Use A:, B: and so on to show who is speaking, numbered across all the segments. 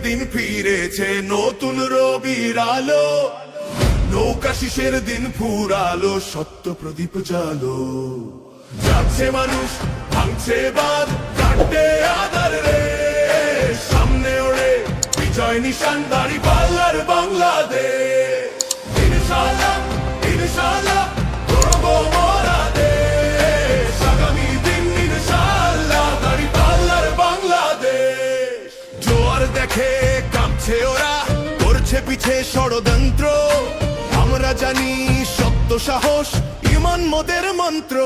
A: দিন ফিরেছে, নতুন রবির আলো, নৌকা শিসের দিন ফুরালো, সত্য প্রদীপ জালো। যাচ্ছে মানুষ, ভাঙছে বাঁধ, কাটে আধার রে, সামনে ওড়ে বিজয় নিশান, দাঁড়িপাল্লার বাংলাদেশ। ইনশাআল্লাহ ইনশাআল্লাহ গড়ব মোরা দেশ, আগামী দিন ইনশাআল্লাহ, দাঁড়িপাল্লার বাংলাদেশ। জোয়ার দেখে কাঁপছে ওরা, করছে পিছে ষড়যন্ত্র, আমরা জানি সত্য সাহস ইমান মোদের মন্ত্র।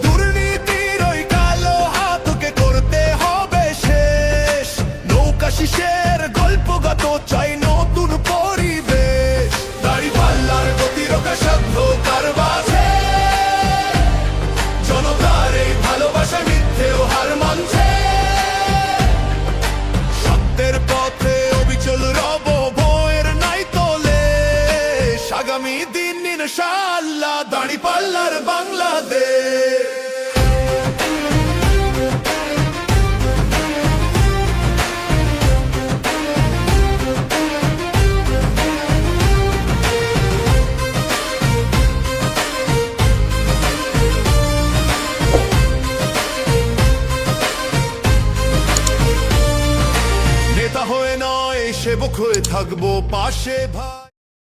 A: দুর্নীতির ওই কালো হাতকে করতে হবে শেষ, নৌকা শিসের গল্পগত চাই নতুন পরিবেশ, দাঁড়িপাল্লার গতিরোধ সাধ্য কারবাসে, জনতার এই ভালোবাসা মিথ্যেও হার মানছে, সত্যের পথে অবিচল রব, ভয়ের নাই তোলে, আগামী দিন ইনশাআল্লাহ, দাঁড়িপাল্লার বাংলাদেশ। নেতা হয়ে নয় সেবক হয়ে থাকবো পাশে ভাই।